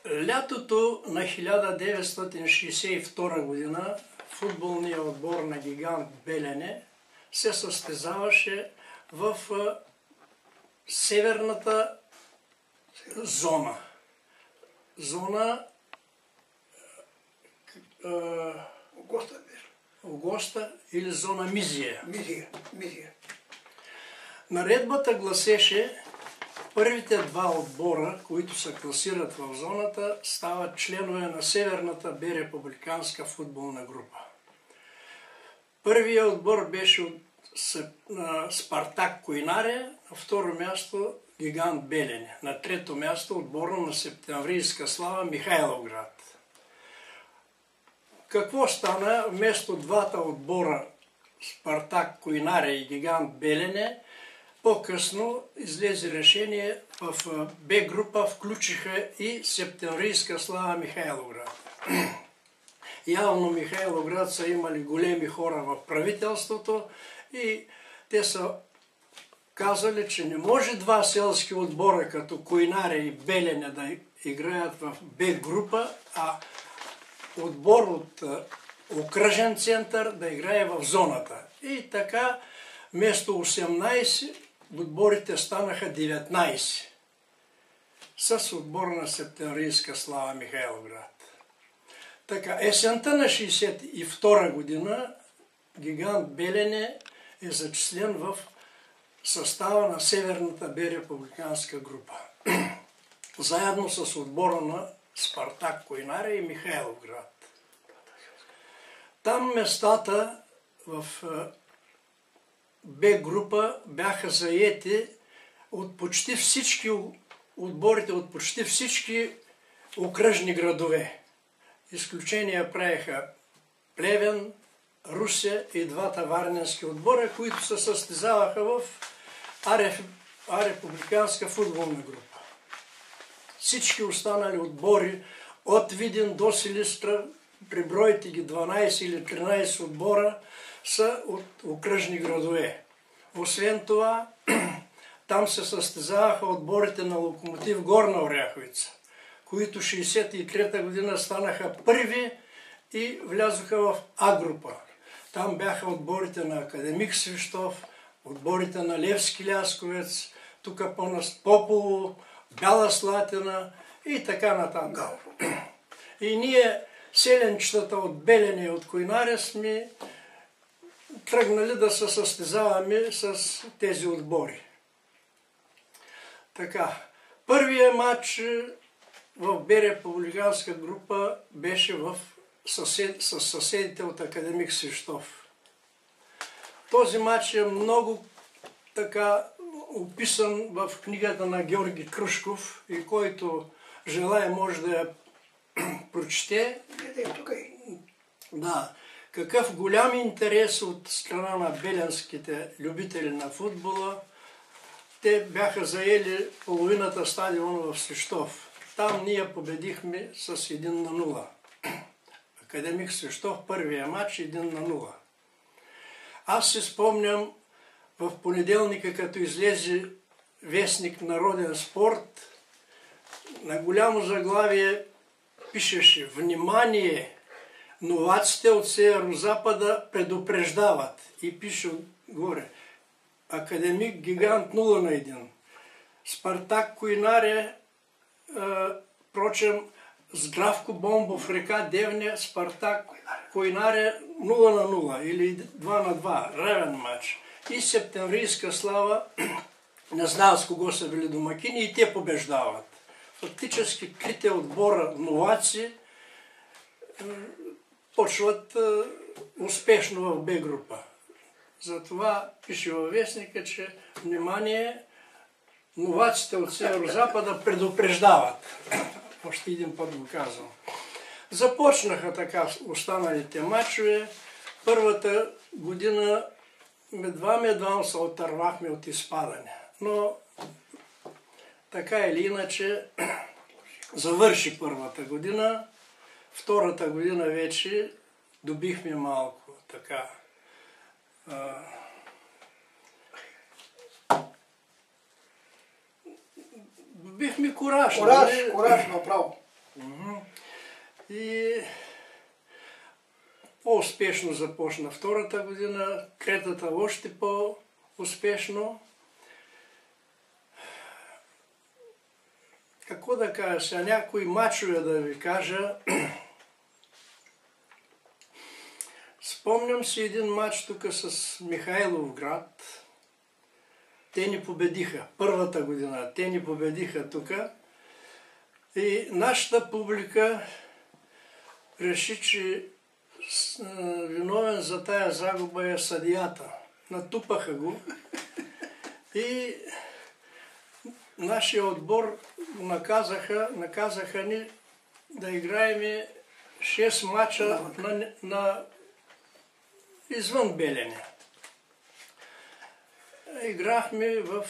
Лятото на 1962 година футболният отбор на Гигант Белене се състезаваше в северната зона. Огоста или зона Мизия. Мизия. Наредбата гласеше, първите два отбора, които се класират в зоната, стават членове на Северната Б републиканска футболна група. Първият отбор беше от Спартак Койнаре, на второ място Гигант Белене, на трето място отбора на Септемврийска слава Михайловград. Какво стана? Вместо двата отбора Спартак Койнаре и Гигант Белене, по-късно излезе решение, в Б група включиха и Септемврийска слава Михайловград. Явно Михайловград са имали големи хора в правителството и те са казали, че не може два селски отбора като Койнаре и Белене да играят в Б група, а отбор от окръжен център да играе в зоната. И така, вместо 18, отборите станаха 19 с отбор на Септемврийска слава Михайловград. Така, есента на 1962 година Гигант Белене е зачислен в състава на Северната Б републиканска група. Заедно с отбора на Спартак Койнаре и Михайловград. Там местата в Б група бяха заети от почти всички отборите, от почти всички окръжни градове. Изключения правиха Плевен, Русе и двата варненски отбора, които се състезаваха в републиканска футболна група. Всички останали отбори от Видин до Силистра, прибройте ги 12 или 13 отбора, са от окръжни градове. Освен това, там се състезаваха отборите на Локомотив Горна Оряховица, които 1963 година станаха първи и влязоха в А група. Там бяха отборите на Академик Свищов, отборите на Левски Лясковец, тук Попово, Бяла Слатина и така нататък. И ние, селенчетата от Белене и от Койнаре, сме тръгнали да се състезаваме с тези отбори. Така, първият матч в Б републиканска група беше с съседите от Академик Свищов. Този матч е много така описан в книгата на Георги Крушков и който желая може да я прочете. Да, какъв голям интерес от страна на беленските любители на футбола. Те бяха заели половината стадион в Свищов. Там ние победихме с 1-0. Академик Свищов, първия матч 1-0. Аз си спомням в понеделника, като излезе вестник Народен спорт, на голямо заглавие пишеше: "Внимание! Новаците от Северо-Запада предупреждават." И пише горе: Академик Гигант 0-1. Спартак Койнаре, впрочем, Здравко Бомбов Река Девня, Спартак Койнаре 0-0 или 2-2, равен матч. И Септемврийска слава, не знам с кого са били домакини, и те побеждават. Фактически трите отбора новаци почват успешно в Б група. Затова пише във вестника, че внимание, новаците от Северо-Запада предупреждават. Още един път го казвам. Започнаха така останалите матчове. Първата година медвам се отървахме от изпадане. Но така или иначе завърши първата година. Втората година вече добихме малко така бихме кураж. Кураж направо. И по-успешно започна втората година, третата още по-успешно. Какво да кажа сега, някои мачове да ви кажа. Спомням си един мач тук с Михайловград. Те ни победиха. Първата година. Те ни победиха тук. И нашата публика реши, че виновен за тая загуба е съдията. Натупаха го. И нашия отбор наказаха ни да играем 6 мача извън Белене. Играхме в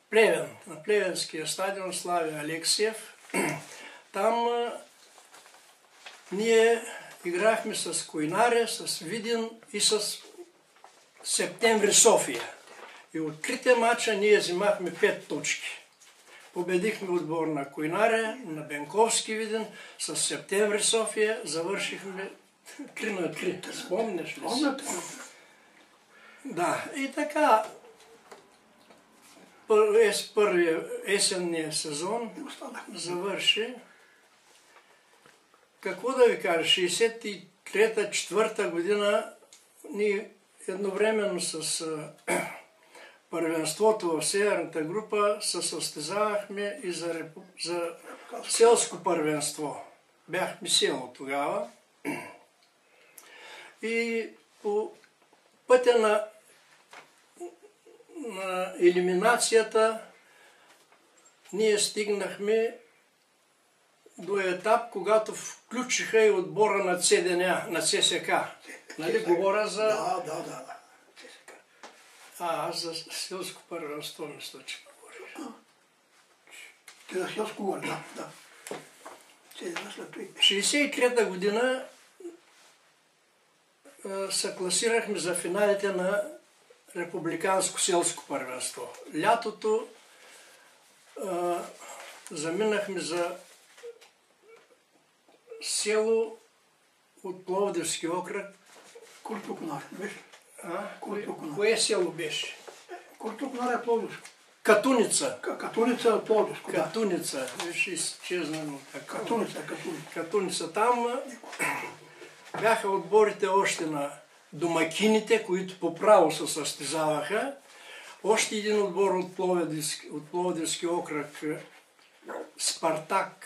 Плевен, на Плевенския стадион Слави Алексиев. Там ние играхме с Койнаре, с Видин и с Септември София. И от трите мача ние взимахме 5 точки. Победихме отбор на Койнаре, на Бенковски Видин, с Септември София, завършихме 3-3. Спомняш ли си? Да, и така, първият есенния сезон завърши. Какво да ви кажа, 63-4 година ние едновременно с първенството в Северната група се състезавахме и за селско първенство. Бяхме село тогава. И по пътя на елиминацията ние стигнахме до етап, когато включиха и отбора на ЦДНА, на ЦСК. Нали говоря за... Да. Аз за селско първенство мисля, че говориш. Ти за селско говориш, да. 63-та година се класирахме за финалите на републиканско селско първенство. Лятото заминахме за село от Пловдивски окръг. Куртоконар, беше? Кое село беше? Куртоконар е Пловдивско. Катуница. Катуница е Пловдивско, да. Катуница. Виж, изчезнано така. Катуница. Там бяха отборите още на домакините, които по право се състезаваха. Още един отбор от Пловдивски окръг, Спартак.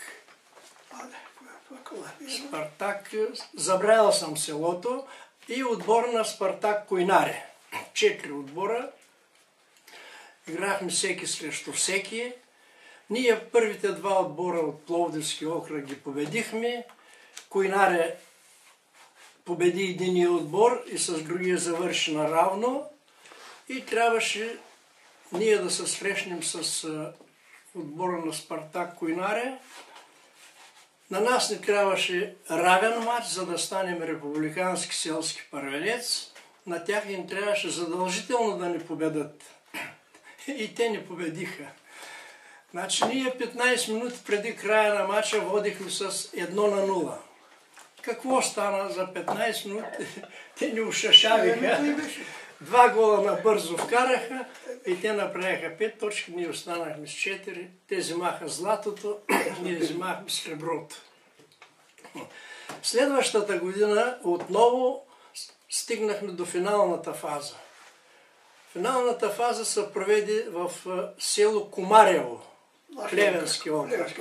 Забравял съм селото. И отбор на Спартак Койнаре. 4 отбора. Играхме всеки срещу всеки. Ние първите 2 отбора от Пловдивски окръг ги победихме. Койнаре победи единия отбор и с другия завърши наравно. И трябваше ние да се срещнем с отбора на Спартак Койнаре. На нас не трябваше равен матч, за да станем републикански селски първенец. На тях им трябваше задължително да ни победат. И те ни победиха. Значи ние 15 минути преди края на матча водихме с 1-0. Какво стана за 15 минути? Те ни ушашавиха. 2 гола набързо вкараха и те направиха 5 точки, ние останахме с 4. Те взимаха златото, ние взимахме среброто. Следващата година отново стигнахме до финалната фаза. Финалната фаза се проведе в село Комарево, Плевенски окръг.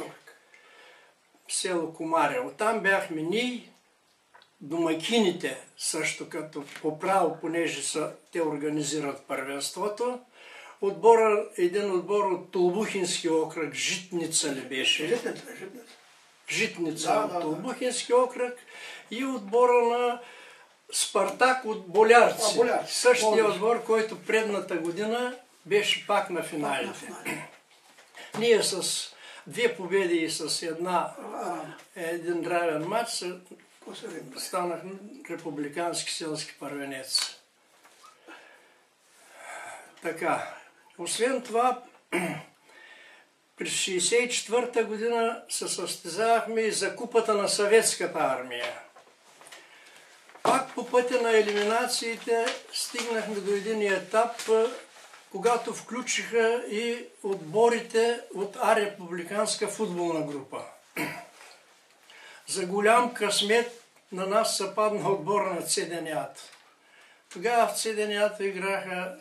Село Комарево. Там бяхме ние, домакините, също като по право, понеже те организират първенството. Един отбор от Толбухински окръг, Житница ли беше? Житница от Толбухински окръг и отбора на Спартак от Болярци. Същия отбор, който предната година беше пак на финалите. Ние с 2 победи и с един равен матч станахме републикански селски първенец. Така. Освен това, През 1964 година се състезавахме и за купата на Съветската армия. Пак по пътя на елиминациите стигнахме до един етап, когато включиха и отборите от А-републиканска футболна група. За голям късмет на нас се падна отбора на ЦДНА-то. Тогава в ЦДНА-то играха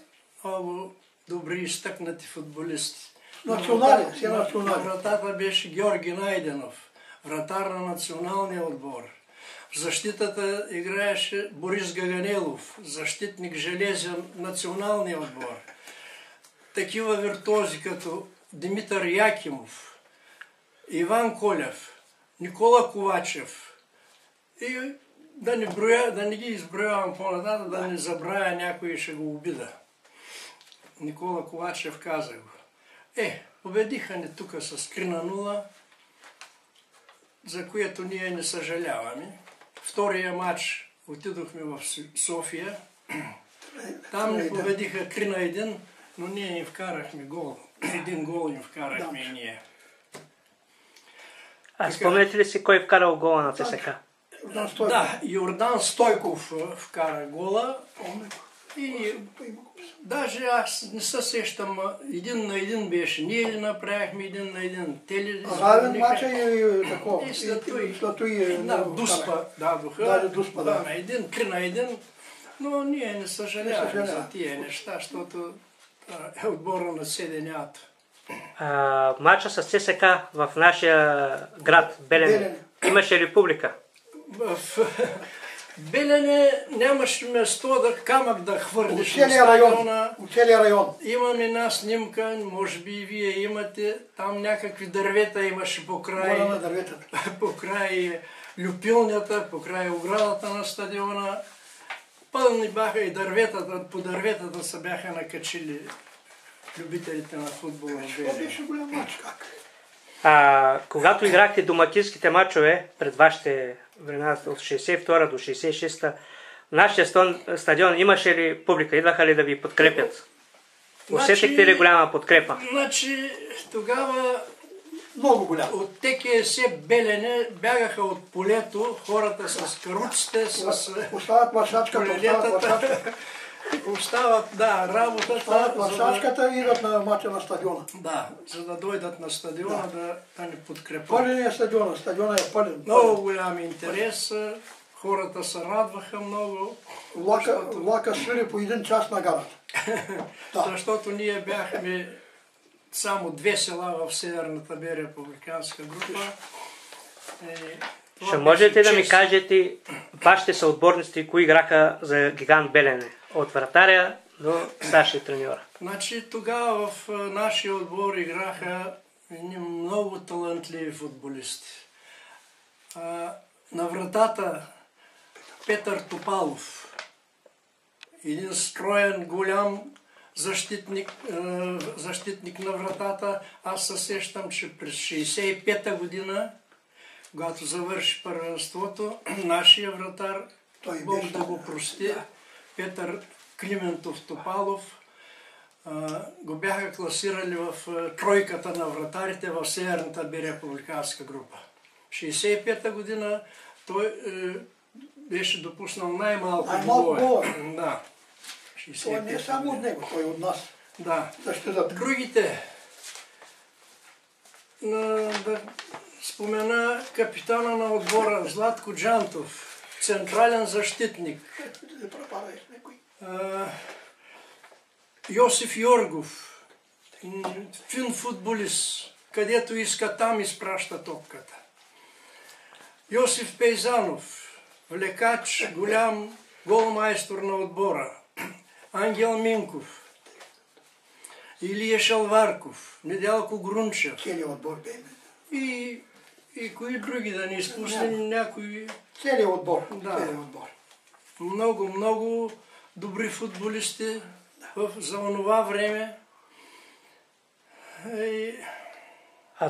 много добри изтъкнати футболисти. Национален, си На национален. вратата беше Георги Найденов, вратар на националния отбор. В защитата играеше Борис Гаганелов, защитник железен националния отбор. Такива виртуози като Димитър Якимов, Иван Колев, Никола Ковачев. И да не ги изброявам по-нататък, да не забравя някой и ще го обида. Никола Ковачев каза го. Победиха ни тук с 3-0, за което ние не съжаляваме. Втория матч отидохме в София. Там ни победиха 3-1, но ние им вкарахме гол. Един гол им вкарахме и ние. Спомняте ли си кой вкарал гола на ЦСК? Да, Йордан Стойков вкара гола. И даже аз не се сещам, 1-1 беше. Ние ли направихме 1-1? Равен матча и такова. И след това една дуспа дадоха. Даде дуспа, да. На 3-1, но ние не съжаляваме за тия неща, защото е отбора на ЦДНА-то. Матча с ЦСК в нашия град Белене. Имаше ли публика? В Белене нямаше место камък да хвърлиш на стадиона. От целия район. Имам една снимка, може би и вие имате, там някакви дървета имаше покрай люпилнята, покрай оградата на стадиона. Пълни бяха и дърветата, по дърветата се бяха накачили любителите на футбола в Белене. Това беше голям матч, как? Когато играхте домакинските матчове пред вашите времена от 62 до 66-та, нашия стадион имаше ли публика? Идваха ли да ви подкрепят? Усетихте ли голяма подкрепа? Значи тогава много голям. от ТКС Белене бягаха от полето хората с каруците, с Остават вършачката, остават, работата. Остават вършачката и идват на матча на стадиона. Да, за да дойдат на стадиона да ни подкрепят. Пълен е стадиона е пълен. Много голям интерес, хората се радваха много. Влака свири по 1 час на гарата. Защото ние бяхме само 2 села в Северната Б-републиканска група. Ще можете да ми кажете вашите съотборници, кои играха за Гигант Белене? От вратаря до старши треньора. Значи тогава в нашия отбор играха много талантливи футболисти. На вратата Петър Топалов. Един строен, голям защитник на вратата. Аз се сещам, че през 65-та година, когато завърши първенството, нашия вратар, Бог да го прости, Петър Климентов Топалов, го бяха класирали в тройката на вратарите в Северната Б-републиканска група. В 65-та година той беше допуснал най-малко голове. Да. Той не е само от него, той е от нас. Да. Защитата. Другите, да спомена капитана на отбора Златко Джантов, централен защитник. Йосиф Йоргов, фин футболист, където иска, там изпраща топката. Йосиф Пейзанов, влекач, голям голмайстор на отбора. Ангел Минков, Илия Шалварков, Недялко Грунчев. Целият отбор бе. И кои други, да не изпуснем някои. Целият отбор. Много, много добри футболисти за онова време.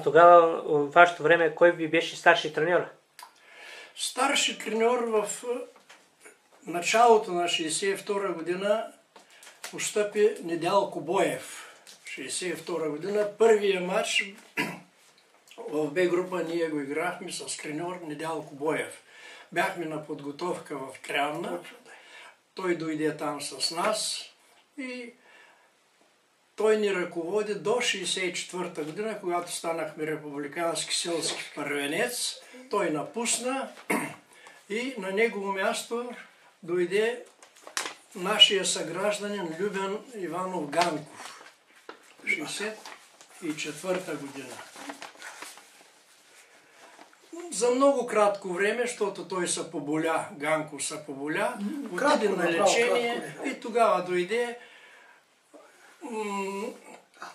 Тогава, в вашето време, кой ви беше старши треньор? Старши треньор в началото на 1962 година постъпи Недялко Боев. 1962 година. Първия матч в Б група ние го играхме с треньор Недялко Боев. Бяхме на подготовка в Трявна. Той дойде там с нас и той ни ръководи до 1964 година, когато станахме републикански селски първенец. Той напусна и на негово място дойде нашия съгражданин Любен Иванов Ганков. 1964 година. За много кратко време, защото той се поболя, Ганков се поболя, отиде на лечение и тогава дойде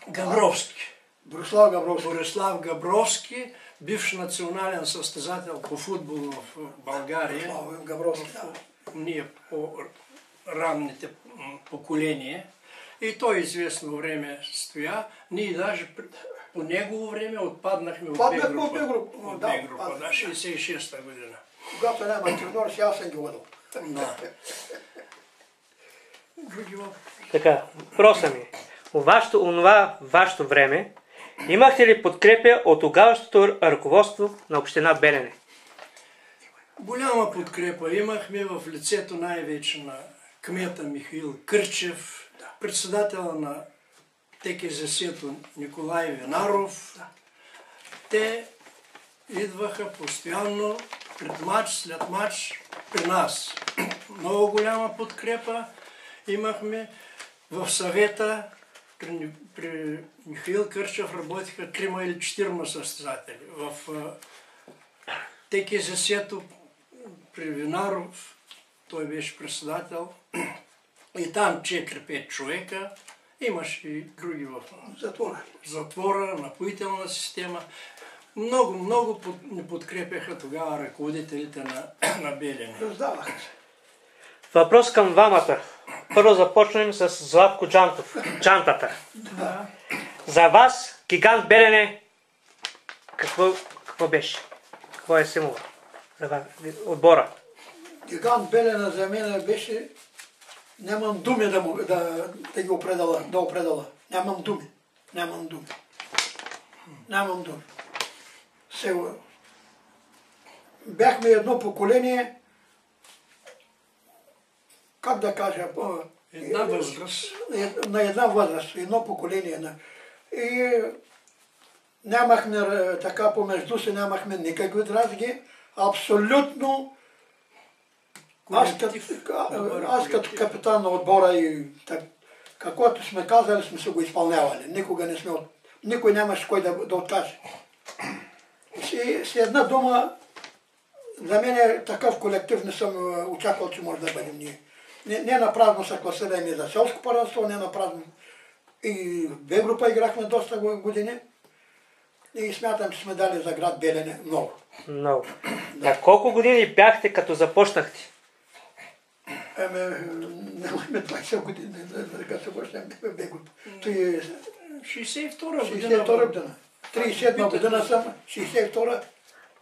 Габровски. Борислав Габровски, бивш национален състезател по футбол в България. Ние по ранните поколения. И той известно време стоя. Ние даже по негово време отпаднахме от Б група. Да, 66-та година. Когато няма треньор, си аз съм ги водил. Така, въпросът ми. Вашето време, имахте ли подкрепя от тогавашното ръководство на община Белене? Голяма подкрепа имахме в лицето най-вече на кмета Михаил Кърчев, председателя на ТКЗС-то Николай Винаров. Те идваха постоянно пред матч, след матч при нас. Много голяма подкрепа имахме в съвета. При Михаил Кърчев работиха 3 или 4 състезатели. В ТКЗС-то при Винаров, той беше председател, и там 4-5 човека. Имаше и други в затвора, напоителна система. Много ни подкрепяха тогава ръководителите на Белене. Въпрос към двамата. Първо започнем с Златко Джантов. Джантата. Да. За вас Гигант Белене какво беше? Какво е символ? За вас, отбора. Гигант Белене за мен беше... Нямам думи да ги определя. Нямам думи. Сега, бяхме едно поколение, как да кажа, една възраст. На една възраст, едно поколение. И нямахме така помежду си, нямахме никакви дразги, абсолютно. Аз като капитан на отбора и каквото сме казали, сме се го изпълнявали. Никой нямаше кой да откаже. С една дума, за мен такъв колектив не съм очаквал, че може да бъдем ние. Не напразно са класирани за селско първенство, не напразно. И в Б група играхме доста години. И смятам, че сме дали за град Белене много. Много. На колко години бяхте, като започнахте? Нямаме 20 години, като започнем в Б група. 62 година. 37 година съм, 62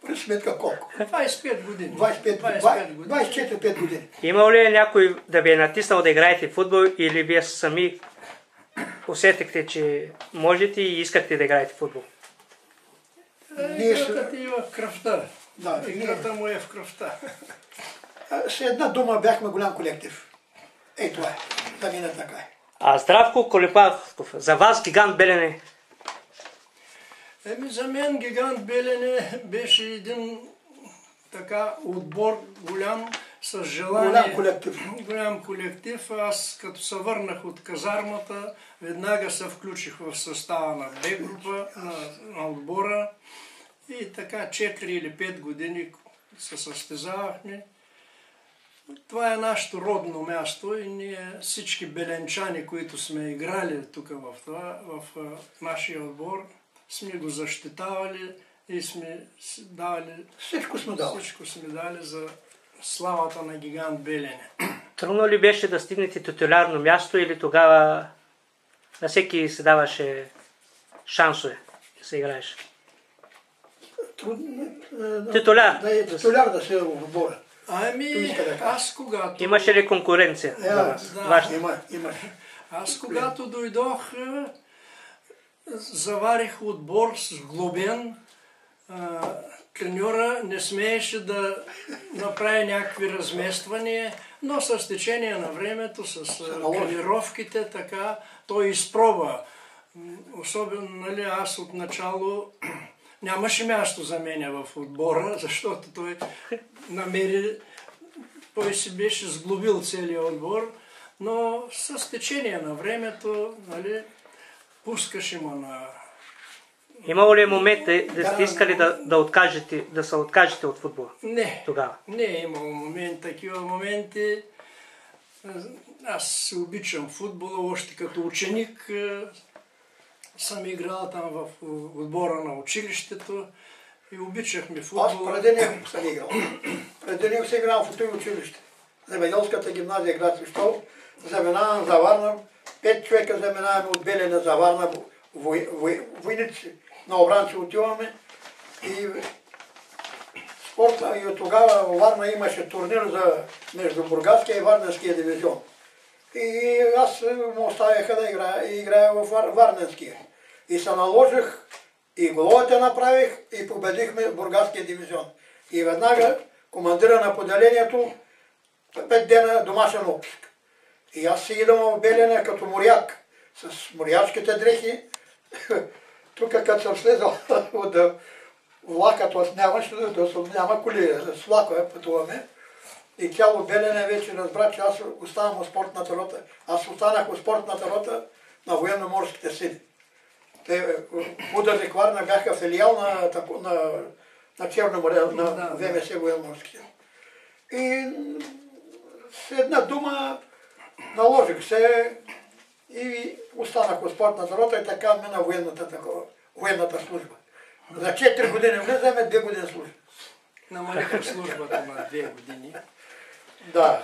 при сметка колко? 25 години. 24-5 години. Имал ли някой да ви е натиснал да играете в футбол или вие сами усетихте, че можете и искахте да играете в футбол? Играта ти е в кръвта. Играта му е в кръвта. С една дума бяхме голям колектив. Ей това е. Да мина така е. А Здравко Колепахов, за вас Гигант Белене? За мен Гигант Белене беше един така отбор голям, с желание. Голям колектив. Аз като се върнах от казармата, веднага се включих в състава на Б група, на отбора. И така 4 или 5 години се състезавахме. Това е нашето родно място и ние всички беленчани, които сме играли тук в нашия отбор, сме го защитавали и сме давали... Всичко сме дали за славата на Гигант Белене. Трудно ли беше да стигнете титулярно място или тогава на всеки се даваше шансове да се играеш? Титуляр. Титуляр да се отбора. Аз когато... Имаше ли конкуренция? Има. Аз когато дойдох, заварих отбор с глобен. Треньора не смееше да направи някакви размествания, но с течение на времето, с тренировките, така, той изпробва. Особено, нали, аз отначало нямаше място за мене в отбора, защото той намери, той си беше сглобил целият отбор, но с течение на времето, нали, пускаше му на... Имало ли момент да сте искали да се откажете от футбола? Не. Тогава? Не е имало момент, такива моменти. Аз се обичам футбола, още като ученик съм играл там в отбора на училището и обичахме футбола. Аз преди него съм играл. Преди него съм играл в това училище. Земеделската гимназия град Свищов. Заминавам за Варна. 5 човека заминаваме от Белене за Варна. Войници на Обранци отиваме. И спорта. И от тогава в Варна имаше турнир между Бургаския и Варненския дивизион. И аз му оставяха да играя в Варненския. И се наложих, и головете направих, и победихме Бургаския дивизион. И веднага командира на поделението 5 дена домашен отпуск. И аз си идвам в Белене като моряк, с морячките дрехи. Тук като съм слезал от влака, т.е. няма коли, с влака пътуваме. И цяло Белене вече разбра, че аз оставам от спортната рота. Аз останах от спортната рота на военно-морските сили. Те, ударник Варна, бяха филиал на Черно море, на ВМС военно-морските. И с една дума наложих се и останах от спортната рота и така мина военната служба. За 4 години влизаме, 2 години служба. Намалиха службата на 2 години. Да,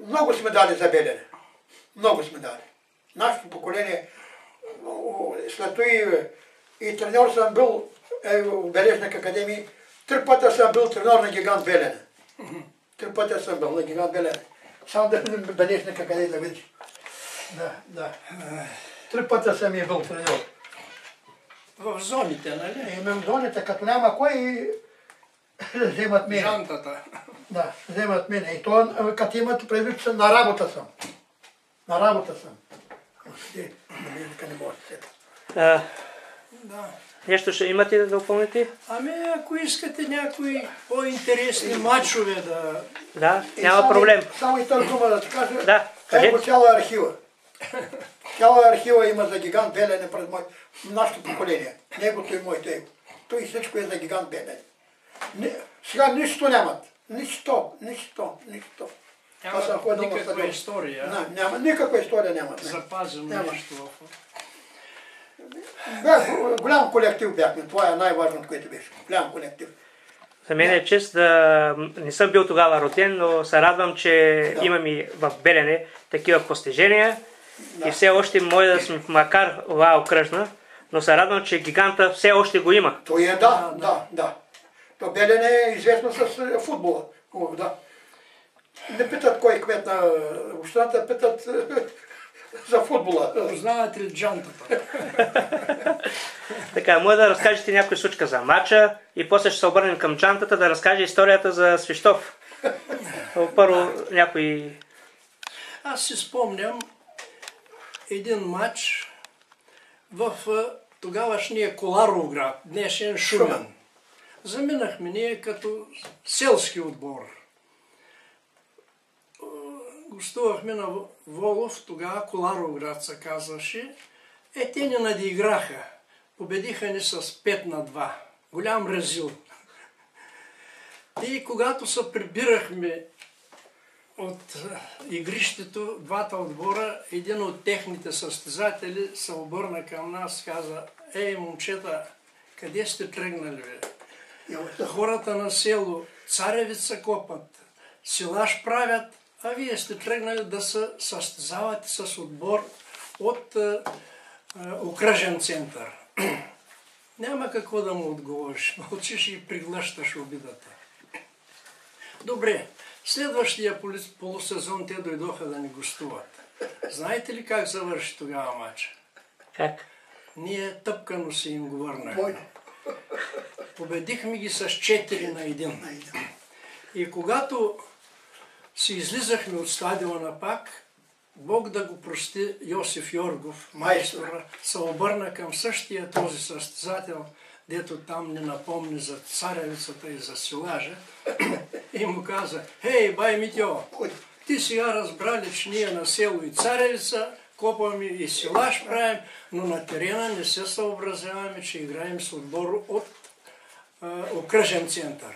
много сме дали за Белене. Много сме дали. Нашето поколение, след това и треньор съм бил в Бележник академии, 3 пъти съм бил треньор на Гигант Белене. 3 пъти съм бил на Гигант Белене. Само да видим Бележник академия да видиш. Да. 3 пъти съм бил треньор. В зоните, нали? В зоните, като няма кой, вземат мене. Жантата. Да, вземат мене. И то, като имат предвид, че на работа съм. На работа съм. Не може да се. Нещо ще имате да допълните? Ами, ако искате някои по-интересни матчове да... Да, няма проблем. Само и тази дума да ти кажа. Да, Ето цяла архива. Цяла архива има за Гигант Белене пред нашето поколение. Негото и моето его. Той всичко е за Гигант Белене. Сега нищо нямат. Нищо. Няма никаква история. Няма, никаква история нямат. Запазено нещо. Голям колектив бяхме. Това е най-важното, което беше. Голям колектив. За мен е чест да не съм бил тогава роден, но се радвам, че имам и в Белене такива постижения. И все още може да сме макар окръжна, но се радвам, че Гиганта все още го има. То е да. То Белене е известно с футбола. Да. Не питат кой кмет на общината, питат за футбола. Познавате ли джантата? Така, може да разкажете някоя случка за матча и после ще се обърнем към джантата да разкаже историята за Свищов. Първо някой... Аз си спомням един матч в тогавашния Коларовград, днешен Шумен. Заминахме ние като селски отбор. Гостувахме на Волов, тогава Коларовград се казваше. Те ни надиграха. Победиха ни с 5-2. Голям резил. И когато се прибирахме от игрището, двата отбора, един от техните състезатели се обърна към нас и каза: "Ей, момчета, къде сте тръгнали, бе? Хората на село царевица копат, силаш правят, а вие сте тръгнали да се състезавате с отбор от окръжен център." Няма какво да му отговориш. Мълчиш и приглъщаш обидата. Добре, следващия полусезон те дойдоха да ни гостуват. Знаете ли как завърши тогава матча? Как? Ние тъпкано си им го върнахме. Победихме ги с 4-1. И когато си излизахме от стадиона пак, Бог да го прости, Йосиф Йоргов, майстора, се обърна към същия този състезател, дето там ни напомни за царевицата и за силажа, и му каза: "Хей, бай Митьо, ти сега разбрали, че ние на село и царевица копаме и силаж правим, но на терена не се съобразяваме, че играем с отбор от окръжен център."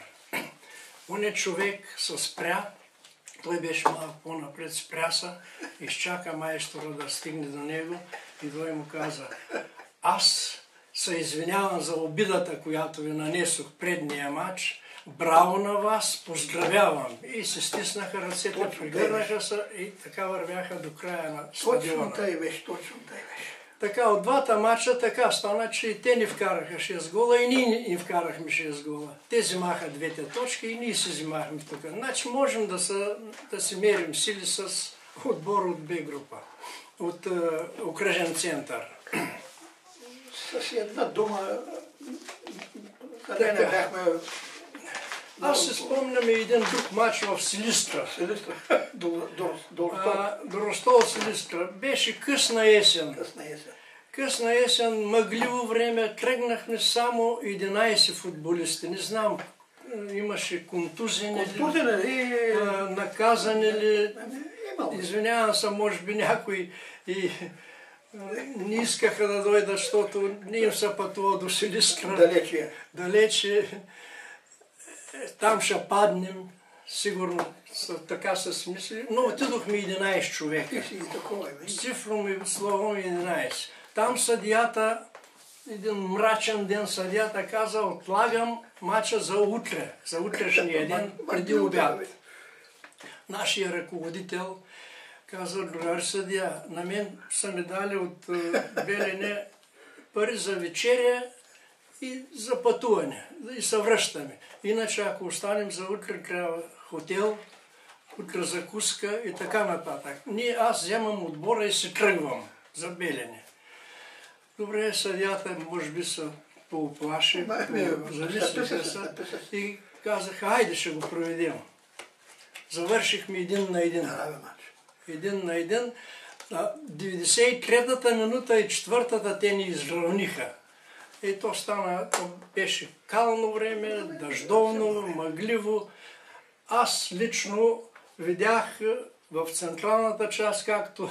Он човек се спря, той беше малко по-напред, спря се, изчака майстора да стигне до него и той му каза: "Аз се извинявам за обидата, която ви нанесох предния матч. Браво на вас, поздравявам." И се стиснаха ръцете, пригърнаха се и така вървяха до края на стадиона. Точно тъй беше, точно тъй беше. Така, от двата матча така стана, че и те ни вкараха 6 гола и ние ни вкарахме 6 гола. Те взимаха двете точки и ние си взимахме тук. Значи можем да си мерим сили с отбор от Б група, от окръжен център. С една дума, къде не бяхме... Аз си спомням един друг матч в Силистра. До Ростол Силистра. Беше късна есен. Късна есен, мъгливо време, тръгнахме само 11 футболисти. Не знам, имаше контузени ли, наказани ли. Извинявам се, може би някои и не искаха да дойдат, защото не им се пътува до Силистра. Далече. Там ще паднем, сигурно така се смисли, но отидохме 11 човека. С цифром и словом 11. Там съдията, един мрачен ден съдията каза: "Отлагам матча за утре, за утрешния ден, преди обяд." Нашия ръководител каза: "Другари съдия, на мен са ми дали от Белене пари за вечеря и за пътуване, и се връщаме. Иначе, ако останем за утре, трябва хотел, утре закуска и така нататък. Аз вземам отбора и се тръгвам за Белене." Добре, съдията може би се поуплаши, зависиха се и казаха: "Айде ще го проведем." Завършихме 1-1. 1-1. 93-та минута и 4-та те ни изравниха. И то стана, то беше кално време, дъждовно, мъгливо. Аз лично видях в централната част, както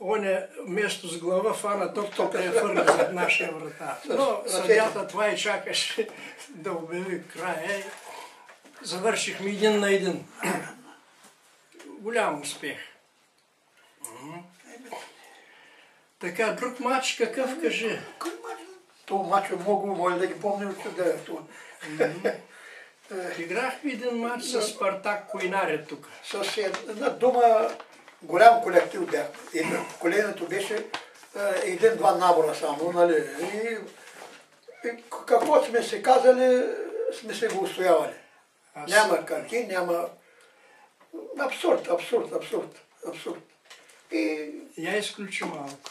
оня место с глава фана топката я фърли зад нашия врата. Но съдята това и чакаше да обяви края. Завършихме 1-1. Голям успех. Така, друг матч какъв, кажи? Това матч много може да ги помним, че да е това. Играхме един матч с Спартак Койнаре тук. С една дума голям колектив бяхме. Коленето беше един-два набора само, нали? И какво сме се казали, сме се го устоявали. Няма карти, няма... Абсурд. Я изключи малко.